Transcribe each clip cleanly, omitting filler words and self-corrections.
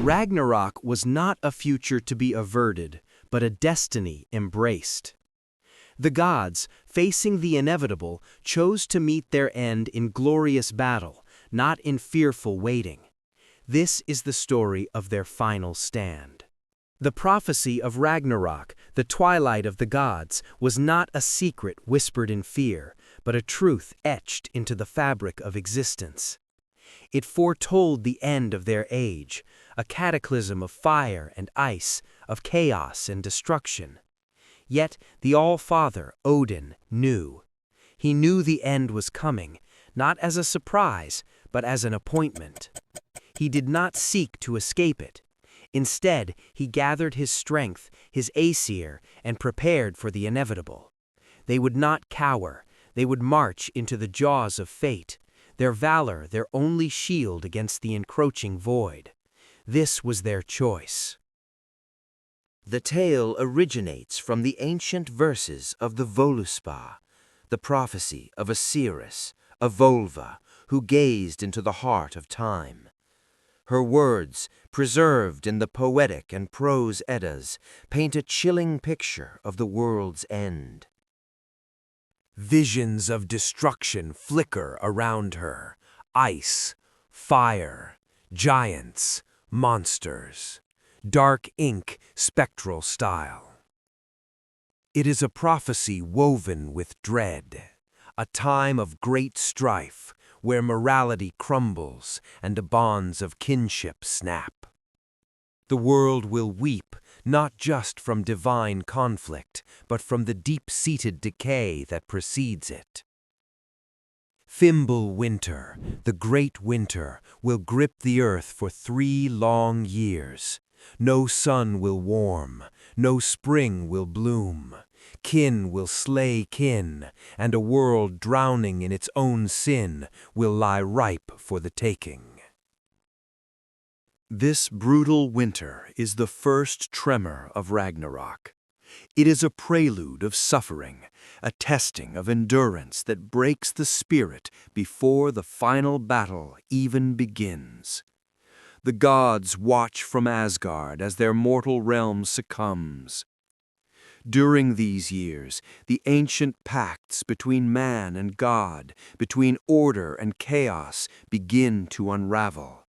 Ragnarok was not a future to be averted, but a destiny embraced. The gods, facing the inevitable, chose to meet their end in glorious battle, not in fearful waiting. This is the story of their final stand. The prophecy of Ragnarok, the twilight of the gods, was not a secret whispered in fear, but a truth etched into the fabric of existence. It foretold the end of their age, a cataclysm of fire and ice, of chaos and destruction. Yet the All-Father, Odin, knew. He knew the end was coming, not as a surprise, but as an appointment. He did not seek to escape it. Instead, he gathered his strength, his Aesir, and prepared for the inevitable. They would not cower. They would march into the jaws of fate, their valor their only shield against the encroaching void. This was their choice. The tale originates from the ancient verses of the Voluspa, the prophecy of Osiris, a Volva, who gazed into the heart of time. Her words, preserved in the poetic and prose Eddas, paint a chilling picture of the world's end. Visions of destruction flicker around her. Ice, fire, giants, monsters. Dark ink, spectral style. It is a prophecy woven with dread. A time of great strife, where morality crumbles and the bonds of kinship snap. The world will weep, not just from divine conflict, but from the deep-seated decay that precedes it. Thimble winter, the great winter, will grip the earth for 3 long years. No sun will warm, no spring will bloom. Kin will slay kin, and a world drowning in its own sin will lie ripe for the taking. This brutal winter is the first tremor of Ragnarok. It is a prelude of suffering, a testing of endurance that breaks the spirit before the final battle even begins. The gods watch from Asgard as their mortal realm succumbs. During these years, the ancient pacts between man and God, between order and chaos, begin to unravel.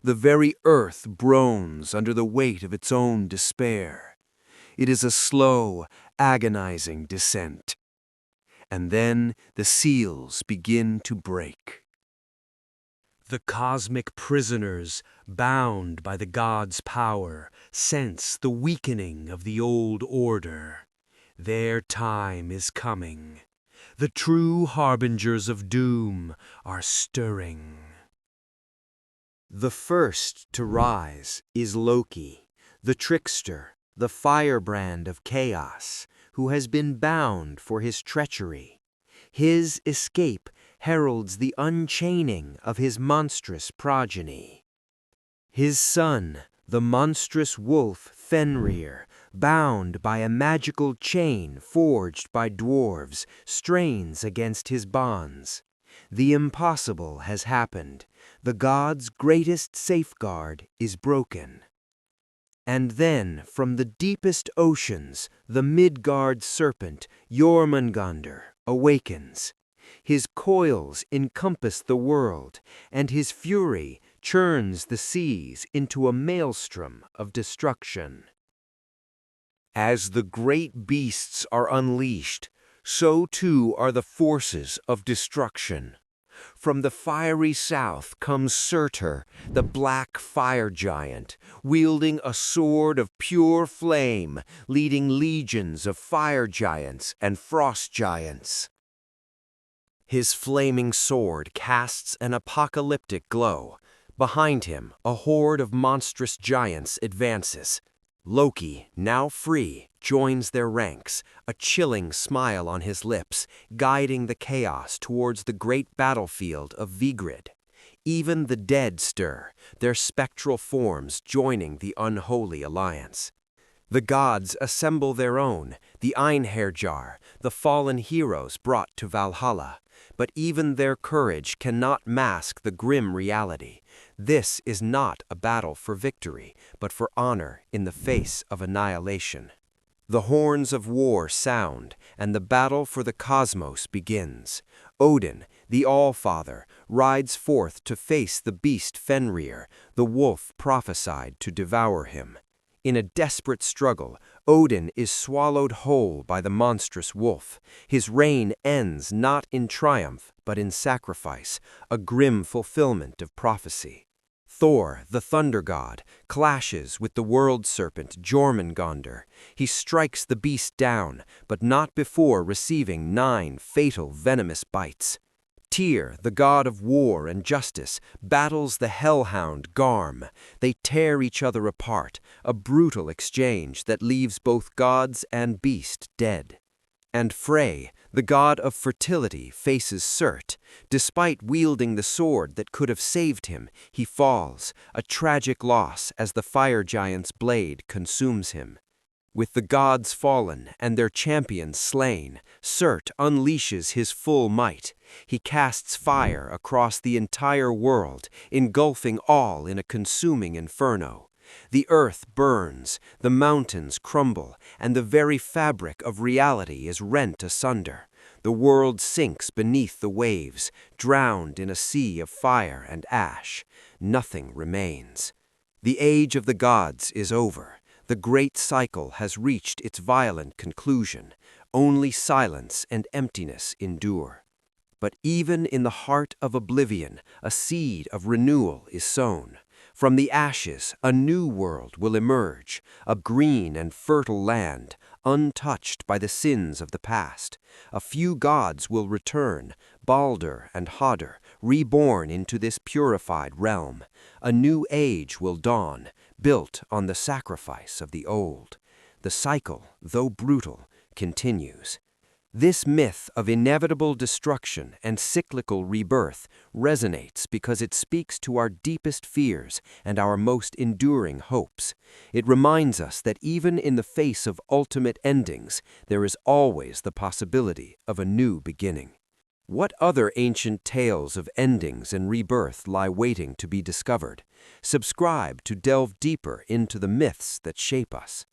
The very earth groans under the weight of its own despair. It is a slow, agonizing descent. And then the seals begin to break. The cosmic prisoners, bound by the gods' power, sense the weakening of the old order. Their time is coming. The true harbingers of doom are stirring. The first to rise is Loki, the trickster, the firebrand of chaos, who has been bound for his treachery. His escape heralds the unchaining of his monstrous progeny. His son, the monstrous wolf Fenrir, bound by a magical chain forged by dwarves, strains against his bonds. The impossible has happened. The gods' greatest safeguard is broken. And then, from the deepest oceans, the Midgard serpent, Jormungandr, awakens. His coils encompass the world, and his fury churns the seas into a maelstrom of destruction. As the great beasts are unleashed, so too are the forces of destruction. From the fiery south comes Surtur, the black fire giant, wielding a sword of pure flame, leading legions of fire giants and frost giants. His flaming sword casts an apocalyptic glow. Behind him, a horde of monstrous giants advances. Loki, now free, joins their ranks, a chilling smile on his lips, guiding the chaos towards the great battlefield of Vigrid. Even the dead stir, their spectral forms joining the unholy alliance. The gods assemble their own, the Einherjar, the fallen heroes brought to Valhalla, But even their courage cannot mask the grim reality. This is not a battle for victory, but for honor in the face of annihilation. The horns of war sound, and the battle for the cosmos begins. Odin, the All-Father, rides forth to face the beast Fenrir, the wolf prophesied to devour him. In a desperate struggle, Odin is swallowed whole by the monstrous wolf. His reign ends not in triumph, but in sacrifice, a grim fulfillment of prophecy. Thor, the thunder god, clashes with the world serpent Jormungandr. He strikes the beast down, but not before receiving 9 fatal venomous bites. Tyr, the god of war and justice, battles the hellhound Garm. They tear each other apart, a brutal exchange that leaves both gods and beast dead. And Frey, the god of fertility, faces Surt. Despite wielding the sword that could have saved him, he falls, a tragic loss as the fire giant's blade consumes him. With the gods fallen and their champions slain, Surt unleashes his full might. He casts fire across the entire world, engulfing all in a consuming inferno. The earth burns, the mountains crumble, and the very fabric of reality is rent asunder. The world sinks beneath the waves, drowned in a sea of fire and ash. Nothing remains. The age of the gods is over. The great cycle has reached its violent conclusion. Only silence and emptiness endure. But even in the heart of oblivion, a seed of renewal is sown. From the ashes, a new world will emerge, a green and fertile land, untouched by the sins of the past. A few gods will return, Baldur and Hodr, reborn into this purified realm. A new age will dawn, built on the sacrifice of the old. The cycle, though brutal, continues. This myth of inevitable destruction and cyclical rebirth resonates because it speaks to our deepest fears and our most enduring hopes. It reminds us that even in the face of ultimate endings, there is always the possibility of a new beginning. What other ancient tales of endings and rebirth lie waiting to be discovered? Subscribe to delve deeper into the myths that shape us.